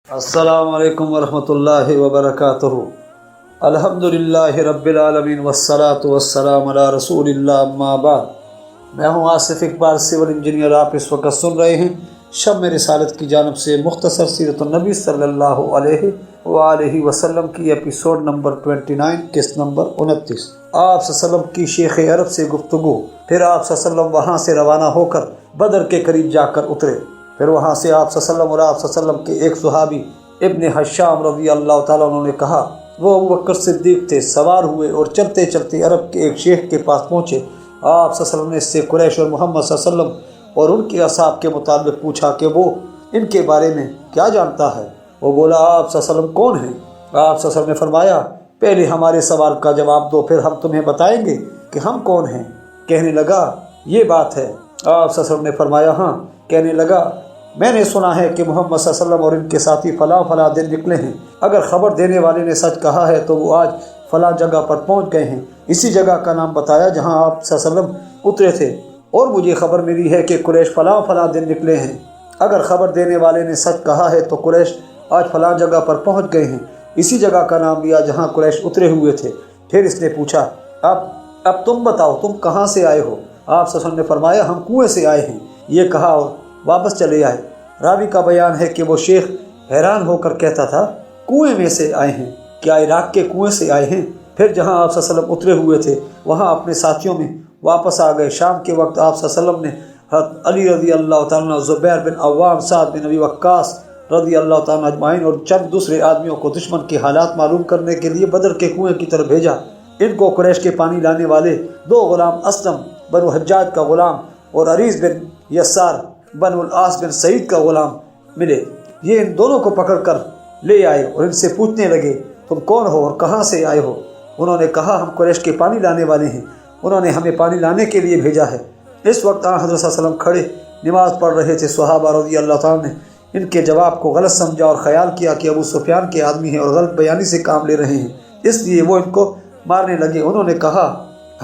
السلام علیکم ورحمۃ اللہ وبرکاتہ۔ الحمدللہ رب العالمین والصلاة والسلام علی رسول اللہ، اما بعد۔ میں ہوں آصف اقبال، سول انجینئر۔ آپ اس وقت سن رہے ہیں شم رسالت کی جانب سے مختصر سیرت النبی صلی اللہ علیہ وآلہ وسلم کی ایپیسوڈ نمبر 29، قسط نمبر 29۔ آپ صلی اللہ علیہ وسلم کی شیخ عرب سے گفتگو۔ پھر آپ صلی اللہ علیہ وسلم وہاں سے روانہ ہو کر بدر کے قریب جا کر اترے۔ پھر وہاں سے آپ صلی اللہ علیہ وسلم اور آپ صلی اللہ علیہ وسلم کے ایک صحابی ابن حشام رضی اللہ تعالیٰ عنہ نے کہا، وہ ابوبکر صدیق تھے، سوار ہوئے اور چلتے چلتے عرب کے ایک شیخ کے پاس پہنچے۔ آپ صلی اللہ علیہ وسلم نے اس سے قریش اور محمد صلی اللہ علیہ وسلم اور ان کے اصحاب کے متعلق پوچھا کہ وہ ان کے بارے میں کیا جانتا ہے۔ وہ بولا، آپ صلی اللہ علیہ وسلم کون ہیں؟ آپ صلی اللہ علیہ وسلم نے فرمایا، پہلے ہمارے سوال کا جواب دو، پھر ہم تمہیں بتائیں گے کہ ہم کون ہیں۔ کہنے لگا، یہ بات ہے؟ آپ صلی اللہ علیہ وسلم نے فرمایا، ہاں۔ کہنے لگا، میں نے سنا ہے کہ محمد صلی اللہ علیہ وسلم اور ان کے ساتھی فلاں فلاں دن نکلے ہیں۔ اگر خبر دینے والے نے سچ کہا ہے تو وہ آج فلاں جگہ پر پہنچ گئے ہیں۔ اسی جگہ کا نام بتایا جہاں آپ صلی اللہ علیہ وسلم اترے تھے، اور مجھے خبر ملی ہے کہ قریش فلاں فلاں دن نکلے ہیں۔ اگر خبر دینے والے نے سچ کہا ہے تو قریش آج فلاں جگہ پر پہنچ گئے ہیں۔ اسی جگہ کا نام لیا جہاں قریش اترے ہوئے تھے۔ پھر اس نے پوچھا، اب تم بتاؤ، تم کہاں سے آئے ہو؟ آپ صلی اللہ علیہ وسلم نے فرمایا، ہم کنویں سے آئے ہیں۔ یہ کہا اور واپس چلے آئے۔ راوی کا بیان ہے کہ وہ شیخ حیران ہو کر کہتا تھا، کنویں میں سے آئے ہیں؟ کیا عراق کے کنویں سے آئے ہیں؟ پھر جہاں آپ صلی اللہ علیہ وسلم اترے ہوئے تھے وہاں اپنے ساتھیوں میں واپس آ گئے۔ شام کے وقت آپ صلی اللہ علیہ وسلم نے حضرت علی رضی اللہ تعالیٰ، زبیر بن عوام، سعد بن ابی وقاص رضی اللہ تعالیٰ اجمعین اور چند دوسرے آدمیوں کو دشمن کے حالات معلوم کرنے کے لیے بدر کے کنویں کی طرف بھیجا۔ ان کو قریش کے پانی لانے والے دو غلام، اسلم بن حجاج کا غلام اور عریض بن یسار بن العاص بن سعید کا غلام ملے۔ یہ ان دونوں کو پکڑ کر لے آئے اور ان سے پوچھنے لگے، تم کون ہو اور کہاں سے آئے ہو؟ انہوں نے کہا، ہم قریش کے پانی لانے والے ہیں، انہوں نے ہمیں پانی لانے کے لیے بھیجا ہے۔ اس وقت حضرت صلی اللہ علیہ وسلم کھڑے نماز پڑھ رہے تھے۔ صحابہ رضی اللہ تعالیٰ نے ان کے جواب کو غلط سمجھا اور خیال کیا کہ ابو سفیان کے آدمی ہیں اور غلط بیانی سے کام لے رہے ہیں، اس لیے وہ ان کو مارنے لگے۔ انہوں نے کہا،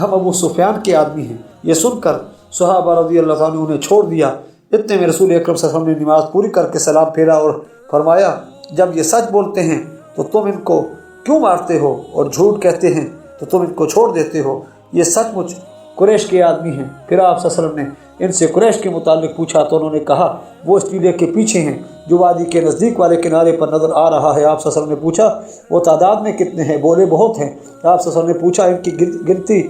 ہم ابو سفیان کے آدمی ہیں۔ یہ سن کر صحابہ رضی اللہ تعالیٰ نے انہیں چھوڑ دیا۔ اتنے میں رسول اکرم صلی اللہ علیہ وسلم نے نماز پوری کر کے سلام پھیرا اور فرمایا، جب یہ سچ بولتے ہیں تو تم ان کو کیوں مارتے ہو، اور جھوٹ کہتے ہیں تو تم ان کو چھوڑ دیتے ہو؟ یہ سچ مچ قریش کے آدمی ہیں۔ پھر آپ صلی اللہ علیہ وسلم نے ان سے قریش کے متعلق پوچھا تو انہوں نے کہا، وہ اس ٹیلے کے پیچھے ہیں جو وادی کے نزدیک والے کنارے پر نظر آ رہا ہے۔ آپ صلی اللہ علیہ وسلم نے پوچھا، وہ تعداد میں کتنے ہیں؟ بولے، بہت ہیں۔ آپ صلی اللہ علیہ وسلم نے پوچھا، ان کی گنتی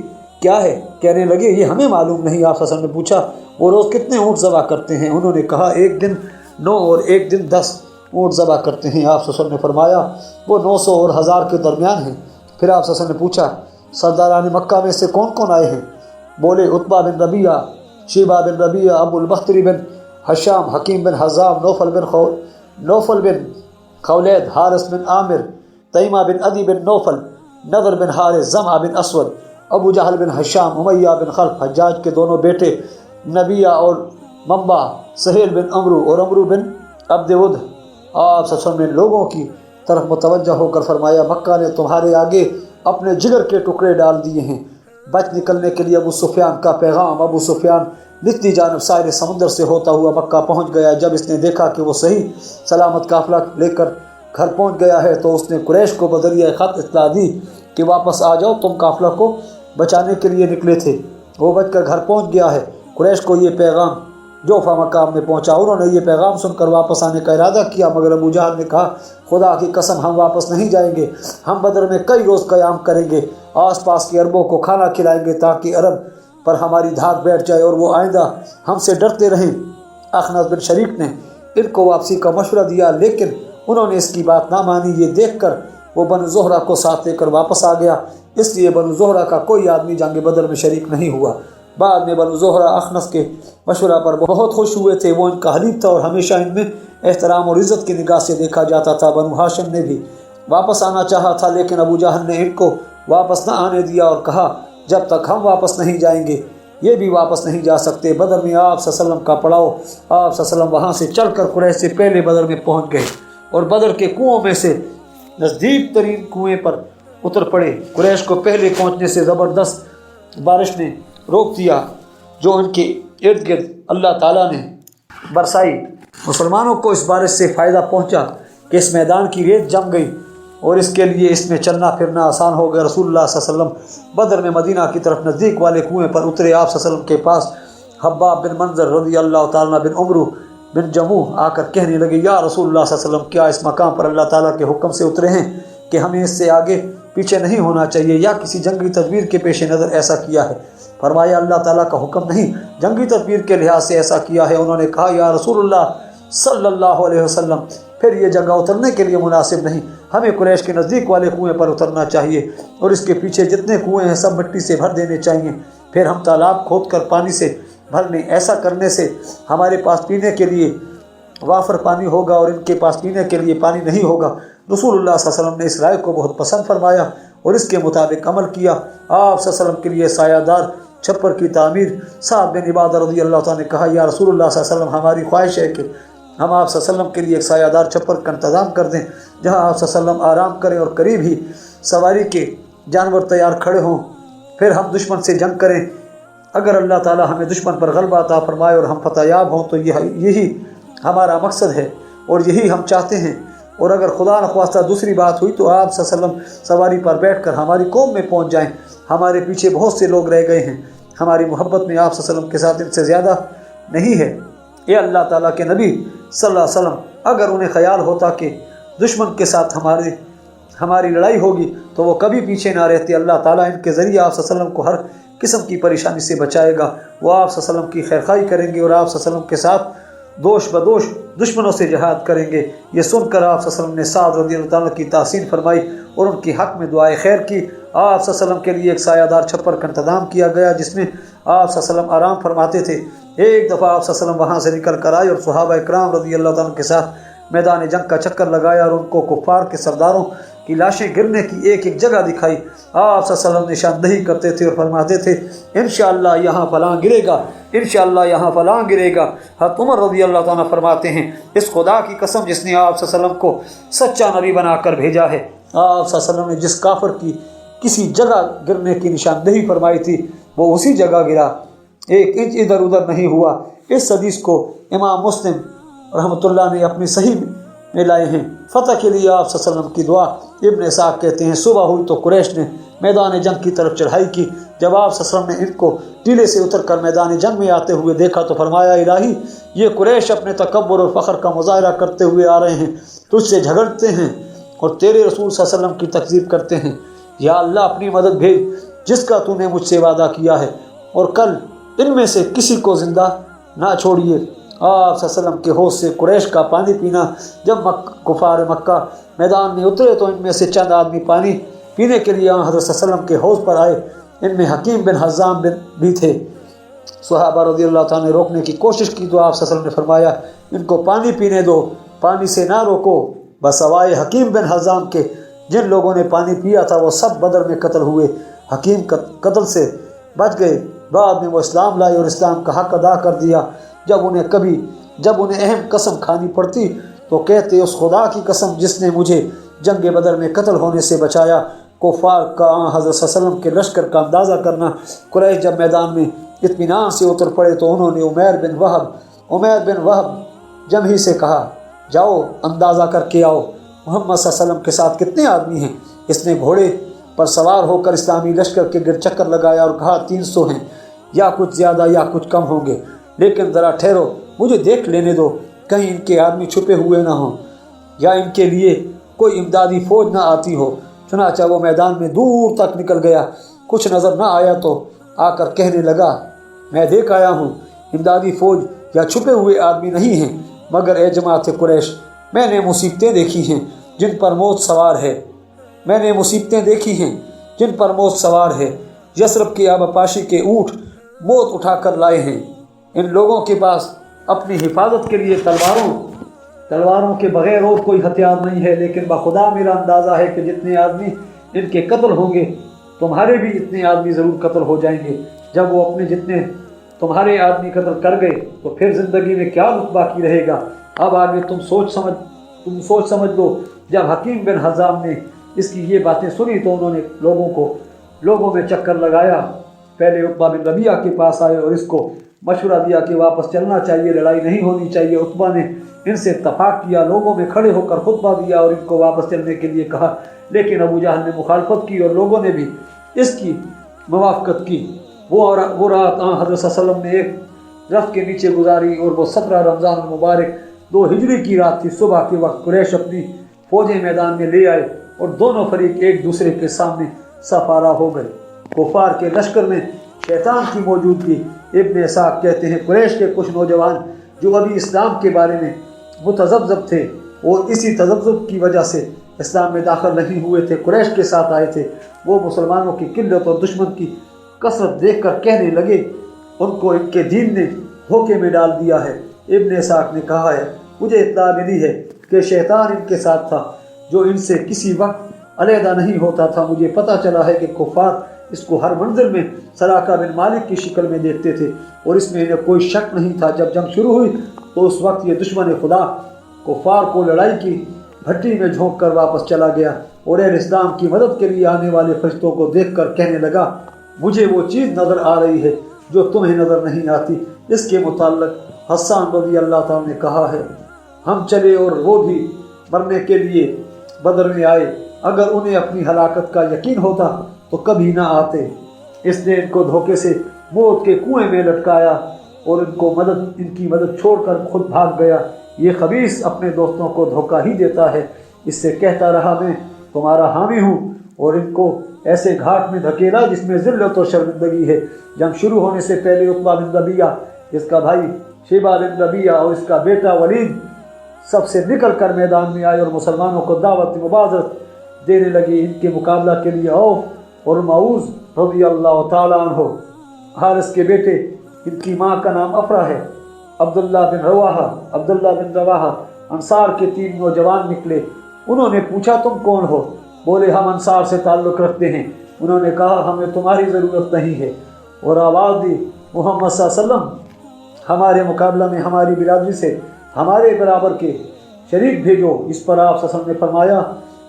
کیا ہے؟ کہنے لگے، یہ ہمیں معلوم نہیں۔ آپ صلی اللہ علیہ وسلم نے پوچھا، وہ روز کتنے اونٹ ذبح کرتے ہیں؟ انہوں نے کہا، ایک دن 9 اور ایک دن 10 اونٹ ذبح کرتے ہیں۔ آپ صلی اللہ علیہ وسلم نے فرمایا، وہ 900 اور 1000 کے درمیان ہیں۔ پھر آپ صلی اللہ علیہ وسلم نے پوچھا، سرداران مکہ میں سے کون کون آئے ہیں؟ بولے، عتبہ بن ربیعہ، شیبہ بن ربیعہ، ابو البختری بن حشام، حکیم بن حزام، نوفل بن خولید، حارث بن عامر، تیمہ بن عدی بن نوفل، نضر بن حارث، زمعہ بن اسود، ابو جہل بن حشام، امیہ بن خلف، حجاج کے دونوں بیٹے نبیہ اور منبع، سہیل بن عمرو اور عمرو بن عبد ود۔ آپ صلی اللہ علیہ وسلم نے لوگوں کی طرف متوجہ ہو کر فرمایا، مکہ نے تمہارے آگے اپنے جگر کے ٹکڑے ڈال دیے ہیں۔ بچ نکلنے کے لیے ابو سفیان کا پیغام۔ ابو سفیان نچلی جانب ساحل سمندر سے ہوتا ہوا مکہ پہنچ گیا۔ جب اس نے دیکھا کہ وہ صحیح سلامت قافلہ لے کر گھر پہنچ گیا ہے تو اس نے قریش کو بذریعہ خط اطلاع دی کہ واپس آ جاؤ، تم قافلہ کو بچانے کے لیے نکلے تھے، وہ بچ کر گھر پہنچ گیا ہے۔ قریش کو یہ پیغام جوفہ مقام میں پہنچا۔ انہوں نے یہ پیغام سن کر واپس آنے کا ارادہ کیا، مگر ابو جہل نے کہا، خدا کی قسم ہم واپس نہیں جائیں گے، ہم بدر میں کئی روز قیام کریں گے، آس پاس کے عربوں کو کھانا کھلائیں گے تاکہ عرب پر ہماری دھاک بیٹھ جائے اور وہ آئندہ ہم سے ڈرتے رہیں۔ اخنس بن شریک نے ان کو واپسی کا مشورہ دیا، لیکن انہوں نے اس کی بات نہ مانی۔ یہ دیکھ کر وہ بنو زہرہ کو ساتھ لے کر واپس آ گیا، اس لیے بنو زہرہ کا کوئی آدمی جنگ بدر میں شریک نہیں ہوا۔ بعد میں بنو زہرہ اخنس کے مشورہ پر بہت خوش ہوئے تھے، وہ ان کا حلیف تھا اور ہمیشہ ان میں احترام اور عزت کی نگاہ سے دیکھا جاتا تھا۔ بنو ہاشم نے بھی واپس آنا چاہا تھا، لیکن ابو جہل نے ان کو واپس نہ آنے دیا اور کہا، جب تک ہم واپس نہیں جائیں گے یہ بھی واپس نہیں جا سکتے۔ بدر میں آپ صلی اللہ علیہ وسلم کا پڑاؤ۔ آپ صلی اللہ علیہ وسلم وہاں سے چل کر قریش سے پہلے بدر میں پہنچ گئے اور بدر کے کنووں میں سے نزدیک ترین کنویں پر اتر پڑے۔ قریش کو پہلے پہنچنے سے زبردست بارش نے روک دیا جو ان کے ارد گرد اللہ تعالیٰ نے برسائی۔ مسلمانوں کو اس بارش سے فائدہ پہنچا کہ اس میدان کی ریت جم گئی اور اس کے لیے اس میں چلنا پھرنا آسان ہو گیا۔ رسول اللہ صلی اللہ علیہ وسلم بدر میں مدینہ کی طرف نزدیک والے کنویں پر اترے۔ آپ صلی اللہ علیہ وسلم کے پاس حباب بن منظر رضی اللہ تعالیٰ بن عمرو بن جموح آ کر کہنے لگے، یا رسول اللہ صلی اللہ علیہ وسلم، کیا اس مقام پر اللہ تعالیٰ کے حکم سے اترے ہیں کہ ہمیں اس سے آگے پیچھے نہیں ہونا چاہیے، یا کسی جنگی تدبیر کے پیش نظر ایسا کیا ہے؟ فرمایا اللہ تعالیٰ کا حکم نہیں، جنگی تدبیر کے لحاظ سے ایسا کیا ہے۔ انہوں نے کہا، یا رسول اللہ صلی اللہ علیہ وسلم، پھر یہ جگہ اترنے کے لیے مناسب نہیں، ہمیں قریش کے نزدیک والے کنویں پر اترنا چاہیے اور اس کے پیچھے جتنے کنویں ہیں سب مٹی سے بھر دینے چاہیے، پھر ہم تالاب کھود کر پانی سے بھر لیں۔ ایسا کرنے سے ہمارے پاس پینے کے لیے وافر پانی ہوگا اور ان کے پاس پینے کے لیے پانی نہیں ہوگا۔ رسول اللہ صلی اللہ علیہ وسلم نے اس رائے کو بہت پسند فرمایا اور اس کے مطابق عمل کیا۔ آپ صلی اللہ علیہ وسلم کے لیے سایہ دار چھپر کی تعمیر۔ سعد بن عبادہ رضی اللہ تعالیٰ نے کہا، یا رسول اللہ صلی اللہ علیہ وسلم، ہماری خواہش ہے کہ ہم آپ صلی اللہ علیہ وسلم کے لیے ایک سایہ دار چھپر کا انتظام کر دیں جہاں آپ صلی اللہ علیہ وسلم آرام کریں اور قریب ہی سواری کے جانور تیار کھڑے ہوں، پھر ہم دشمن سے جنگ کریں۔ اگر اللہ تعالیٰ ہمیں دشمن پر غلبہ عطا فرمائے اور ہم فتح یاب ہوں تو یہی ہمارا مقصد ہے اور یہی ہم چاہتے ہیں، اور اگر خدا نخواستہ دوسری بات ہوئی تو آپ صلی اللہ علیہ وسلم سواری پر بیٹھ کر ہماری قوم میں پہنچ جائیں، ہمارے پیچھے بہت سے لوگ رہ گئے ہیں، ہماری محبت میں آپ صلی اللہ علیہ وسلم کے ساتھ ان سے زیادہ نہیں ہے۔ اے اللہ تعالیٰ کے نبی صلی اللہ علیہ وسلم، اگر انہیں خیال ہوتا کہ دشمن کے ساتھ ہماری لڑائی ہوگی تو وہ کبھی پیچھے نہ رہتے۔ اللہ تعالیٰ ان کے ذریعے آپ صلی اللہ علیہ وسلم کو ہر قسم کی پریشانی سے بچائے گا، وہ آپ صلی اللہ علیہ وسلم کی خیرخواہی کریں گے اور آپ صلی اللہ علیہ وسلم کے ساتھ دوش بدوش دشمنوں سے جہاد کریں گے۔ یہ سن کر آپ صلی اللہ علیہ وسلم نے سعد رضی اللہ تعالیٰ کی تحسین فرمائی اور ان کی حق میں دعائے خیر کی۔ آپ صلی اللہ علیہ وسلم کے لیے ایک سایہ دار چھپر کا انتظام کیا گیا جس میں آپ صلی اللہ علیہ وسلم آرام فرماتے تھے۔ ایک دفعہ آپ صلی اللہ علیہ وسلم وہاں سے نکل کر آئے اور صحابہ اکرام رضی اللہ تعالیٰ کے ساتھ میدان جنگ کا چکر لگایا اور ان کو کفار کے سرداروں کی لاشیں گرنے کی ایک ایک جگہ دکھائی۔ آپ صلی اللہ علیہ وسلم نشاندہی کرتے تھے اور فرماتے تھے، انشاءاللہ یہاں فلاں گرے گا، انشاءاللہ یہاں فلاں گرے گا۔ حضرت عمر رضی اللہ تعالیٰ فرماتے ہیں، اس خدا کی قسم جس نے آپ صلی اللہ علیہ وسلم کو سچا نبی بنا کر بھیجا ہے، آپ صلی اللہ علیہ وسلم نے جس کافر کی کسی جگہ گرنے کی نشاندہی فرمائی تھی وہ اسی جگہ گرا، ایک انچ ادھر ادھر نہیں ہوا۔ اس حدیث کو امام مسلم رحمۃ اللہ نے اپنی صحیح میں لائے ہیں۔ فتح کے لیے آپ صلی اللہ علیہ وسلم کی دعا۔ ابن اسحاق کہتے ہیں، صبح ہوئی تو قریش نے میدان جنگ کی طرف چڑھائی کی۔ جب آپ صلی اللہ علیہ وسلم نے ان کو ٹیلے سے اتر کر میدان جنگ میں آتے ہوئے دیکھا تو فرمایا، الہی، یہ قریش اپنے تکبر اور فخر کا مظاہرہ کرتے ہوئے آ رہے ہیں، تجھ سے جھگڑتے ہیں اور تیرے رسول صلی اللہ علیہ وسلم کی تکذیب کرتے ہیں۔ یا اللہ اپنی مدد بھیج جس کا تو نے مجھ سے وعدہ کیا ہے، اور کل ان میں سے کسی کو زندہ نہ چھوڑیے۔ آپ صلی اللہ علیہ وسلم کے حوض سے قریش کا پانی پینا۔ جب کفار مکہ میدان میں اترے تو ان میں سے چند آدمی پانی پینے کے لیے حضرت صلی اللہ علیہ وسلم کے حوض پر آئے، ان میں حکیم بن حزام بھی تھے۔ صحابہ رضی اللہ تعالیٰ نے روکنے کی کوشش کی تو آپ صلی اللہ علیہ وسلم نے فرمایا، ان کو پانی پینے دو، پانی سے نہ روکو، بسوائے حکیم بن حزام کے۔ جن لوگوں نے پانی پیا تھا وہ سب بدر میں قتل ہوئے، حکیم قتل سے بچ گئے۔ بعد میں وہ اسلام لائے اور اسلام کا حق ادا کر دیا۔ جب انہیں اہم قسم کھانی پڑتی تو کہتے، اس خدا کی قسم جس نے مجھے جنگ بدر میں قتل ہونے سے بچایا۔ کفار کا حضرت صلی اللہ علیہ وسلم کے لشکر کا اندازہ کرنا۔ قریش جب میدان میں اطمینان سے اتر پڑے تو انہوں نے عمیر بن وہب جمحی سے کہا، جاؤ اندازہ کر کے آؤ محمد صلی اللہ علیہ وسلم کے ساتھ کتنے آدمی ہیں۔ اس نے گھوڑے پر سوار ہو کر اسلامی لشکر کے گرد چکر لگایا اور کہا، 300 ہیں، یا کچھ زیادہ یا کچھ کم ہوں گے، لیکن ذرا ٹھہرو، مجھے دیکھ لینے دو، کہیں ان کے آدمی چھپے ہوئے نہ ہوں یا ان کے لیے کوئی امدادی فوج نہ آتی ہو۔ چنانچہ وہ میدان میں دور تک نکل گیا، کچھ نظر نہ آیا تو آ کر کہنے لگا، میں دیکھ آیا ہوں، امدادی فوج یا چھپے ہوئے آدمی نہیں ہیں، مگر اے جماعت قریش، میں نے مصیبتیں دیکھی ہیں جن پر موت سوار ہے، یثرب کے آبپاشی کے اونٹ موت اٹھا کر لائے ہیں۔ ان لوگوں کے پاس اپنی حفاظت کے لیے تلواروں کے بغیر اور کوئی ہتھیار نہیں ہے، لیکن بخدا میرا اندازہ ہے کہ جتنے آدمی ان کے قتل ہوں گے تمہارے بھی اتنے آدمی ضرور قتل ہو جائیں گے۔ جب وہ اپنے جتنے تمہارے آدمی قتل کر گئے تو پھر زندگی میں کیا لطف باقی رہے گا۔ اب آگے تم سوچ سمجھ لو۔ جب حکیم بن حزام نے اس کی یہ باتیں سنی تو انہوں نے لوگوں میں چکر لگایا، پہلے عقبہ بن ربیعہ کے پاس آئے اور اس کو مشورہ دیا کہ واپس چلنا چاہیے، لڑائی نہیں ہونی چاہیے۔ عتبہ نے ان سے اتفاق کیا، لوگوں میں کھڑے ہو کر خطبہ دیا اور ان کو واپس چلنے کے لیے کہا، لیکن ابو جہل نے مخالفت کی اور لوگوں نے بھی اس کی موافقت کی۔ وہ رات حضرت صلی اللہ علیہ وسلم نے ایک درخت کے نیچے گزاری اور وہ 17 رمضان المبارک 2 ہجری کی رات تھی۔ صبح کے وقت قریش اپنی فوجیں میدان میں لے آئے اور دونوں فریق ایک دوسرے کے سامنے صف آرا ہو گئے۔ کفار کے لشکر میں شیطان کی موجودگی۔ ابن اسحاق کہتے ہیں قریش کے کچھ نوجوان جو ابھی اسلام کے بارے میں متذبذب تھے، وہ اسی تذبذب کی وجہ سے اسلام میں داخل نہیں ہوئے تھے، قریش کے ساتھ آئے تھے۔ وہ مسلمانوں کی قلت اور دشمن کی کثرت دیکھ کر کہنے لگے ان کو ان کے دین نے دھوکے میں ڈال دیا ہے۔ ابن اسحاق نے کہا ہے مجھے اطلاع ملی ہے کہ شیطان ان کے ساتھ تھا جو ان سے کسی وقت علیحدہ نہیں ہوتا تھا۔ مجھے پتہ چلا ہے کہ کفار اس کو ہر منزل میں سراقہ بن مالک کی شکل میں دیکھتے تھے اور اس میں انہیں کوئی شک نہیں تھا۔ جب جنگ شروع ہوئی تو اس وقت یہ دشمن خدا کفار کو لڑائی کی بھٹی میں جھونک کر واپس چلا گیا اور اہل اسلام کی مدد کے لیے آنے والے فرشتوں کو دیکھ کر کہنے لگا مجھے وہ چیز نظر آ رہی ہے جو تمہیں نظر نہیں آتی۔ اس کے متعلق حسان رضی اللہ تعالیٰ نے کہا ہے ہم چلے اور وہ بھی مرنے کے لیے بدر میں آئے، اگر انہیں اپنی ہلاکت کا یقین ہوتا تو کبھی نہ آتے۔ اس نے ان کو دھوکے سے موت کے کنویں میں لٹکایا اور ان کی مدد چھوڑ کر خود بھاگ گیا۔ یہ خبیث اپنے دوستوں کو دھوکہ ہی دیتا ہے۔ اس سے کہتا رہا میں تمہارا حامی ہوں اور ان کو ایسے گھاٹ میں دھکیلا جس میں ذلت و شرمندگی ہے۔ جنگ شروع ہونے سے پہلے عتبہ بن ربیعہ، اس کا بھائی شیبہ بن ربیعہ اور اس کا بیٹا ولید سب سے نکل کر میدان میں آئے اور مسلمانوں کو دعوت مبارزت دینے لگے۔ ان کے مقابلہ کے لیے عوف اور معوذ رضی اللہ تعالیٰ عنہ، حارث کے بیٹے، ان کی ماں کا نام افرا ہے، عبداللہ بن رواحہ انصار کے 3 نوجوان نکلے۔ انہوں نے پوچھا تم کون ہو؟ بولے ہم انصار سے تعلق رکھتے ہیں۔ انہوں نے کہا ہمیں تمہاری ضرورت نہیں ہے، اور آواز دی محمد صلی اللہ علیہ وسلم ہمارے مقابلہ میں ہماری برادری سے ہمارے برابر کے شریک بھیجو۔ اس پر آپ صلی اللہ علیہ وسلم نے فرمایا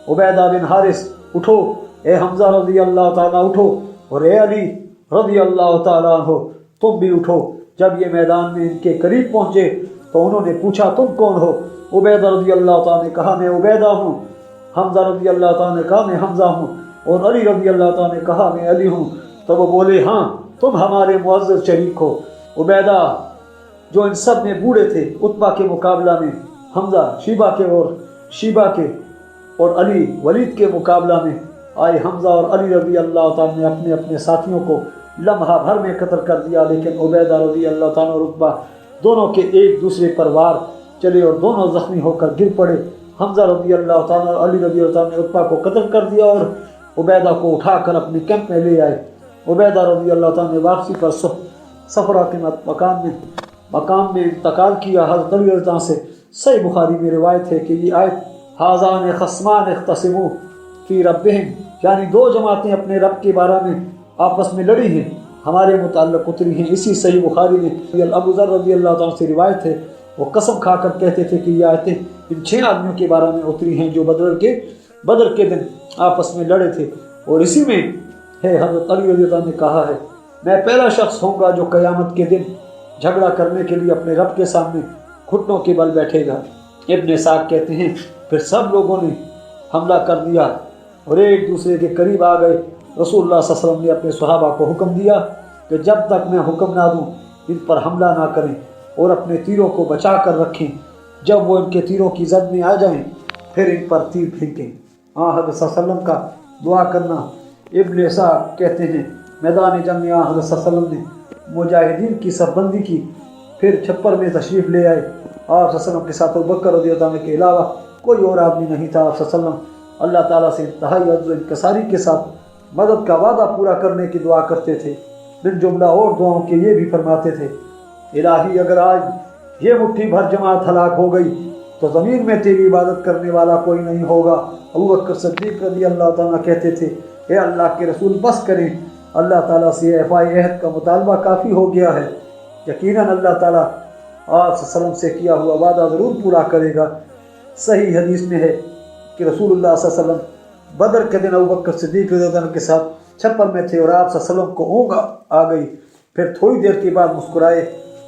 عبیدہ بن حارث اٹھو، اے حمزہ رضی اللہ تعالیٰ اٹھو، اور اے علی رضی اللہ تعالیٰ عنہ تم بھی اٹھو۔ جب یہ میدان میں ان کے قریب پہنچے تو انہوں نے پوچھا تم کون ہو؟ عبیدہ رضی اللہ تعالیٰ نے کہا میں عبیدہ ہوں۔ حمزہ رضی اللہ تعالیٰ نے کہا میں حمزہ ہوں، اور علی رضی اللہ تعالیٰ نے کہا میں علی ہوں۔ تو وہ بولے ہاں تم ہمارے معزز شریک ہو۔ عبیدہ جو ان سب میں بوڑھے تھے عتبہ کے مقابلہ میں، حمزہ شیبہ کے اور علی ولید کے مقابلہ میں آئے۔ حمزہ اور علی رضی اللہ تعالیٰ نے اپنے اپنے ساتھیوں کو لمحہ بھر میں قتل کر دیا، لیکن عبیدہ رضی اللہ تعالیٰ اور عتبہ دونوں کے ایک دوسرے پر وار چلے اور دونوں زخمی ہو کر گر پڑے۔ حمزہ رضی اللہ تعالیٰ اور علی رضی اللہ تعالیٰ نے عتبہ کو قتل کر دیا اور عبیدہ کو اٹھا کر اپنے کیمپ میں لے آئے۔ عبیدہ رضی اللہ تعالیٰ نے واپسی پر صفرا کے مقام میں انتقال کیا۔ حضرت علی رضی اللہ عنہ سے صحیح بخاری میں روایت ہے کہ یہ آیت حاذان خصمان اختصموا فی ربہم، یعنی 2 جماعتیں اپنے رب کے بارے میں آپس میں لڑی ہیں، ہمارے متعلق اتری ہیں۔ اسی صحیح بخاری میں ابو ذر رضی اللہ تعالیٰ سے روایت ہے، وہ قسم کھا کر کہتے تھے کہ یہ آیتیں ان 6 آدمیوں کے بارے میں اتری ہیں جو بدر کے دن آپس میں لڑے تھے، اور اسی میں ہے حضرت علی رضی اللہ عنہ نے کہا ہے میں پہلا شخص ہوں گا جو قیامت کے دن جھگڑا کرنے کے لیے اپنے رب کے سامنے گھٹنوں کے بل بیٹھے گا۔ ابن اسحاق کہتے ہیں پھر سب لوگوں نے حملہ کر دیا اور ایک دوسرے کے قریب آ گئے۔ رسول اللہ صلی اللہ علیہ وسلم نے اپنے صحابہ کو حکم دیا کہ جب تک میں حکم نہ دوں ان پر حملہ نہ کریں اور اپنے تیروں کو بچا کر رکھیں، جب وہ ان کے تیروں کی زد میں آ جائیں پھر ان پر تیر پھینکیں۔ حضرت صلی اللہ علیہ وسلم کا دعا کرنا۔ ابن اسحاق کہتے ہیں میدان جنگ میں حضرت صلی اللہ علیہ وسلم نے مجاہدین کی صف بندی کی، پھر چھپر میں تشریف لے آئے۔ آپ صلی اللہ علیہ وسلم کے ساتھ ابوبکر رضی اللہ عنہ کے علاوہ کوئی اور آدمی نہیں تھا۔ آپ صلی اللہ علیہ وسلم اللہ تعالیٰ سے انتہائی عجز و انکساری کے ساتھ مدد کا وعدہ پورا کرنے کی دعا کرتے تھے۔ من جملہ اور دعاؤں کے یہ بھی فرماتے تھے الہی اگر آج یہ مٹھی بھر جماعت ہلاک ہو گئی تو زمین میں تیری عبادت کرنے والا کوئی نہیں ہوگا۔ ابوبکر صدیق رضی اللہ تعالیٰ کہتے تھے اے اللہ کے رسول بس کریں، اللہ تعالیٰ سے اعفائے عہد کا مطالبہ کافی ہو گیا ہے، یقیناً اللہ تعالیٰ آپ صلی اللہ علیہ وسلم سے کیا ہوا وعدہ ضرور پورا کرے گا۔ صحیح حدیث میں ہے کہ رسول اللہ صلی اللہ علیہ وسلم بدر کے دن ابوبکر صدیق رضی اللہ عنہ کے ساتھ چھپر میں تھے اور آپ صلی اللہ علیہ وسلم کو اونگ آ گئی، پھر تھوڑی دیر کے بعد مسکرائے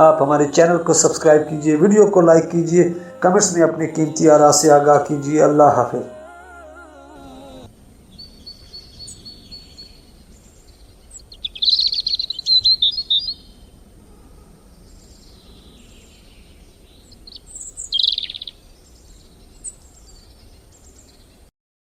آپ ہمارے چینل کو سبسکرائب کیجئے، ویڈیو کو لائک کیجئے، کمنٹس میں اپنے قیمتی آراء سے آگاہ کیجئے۔ اللہ حافظ۔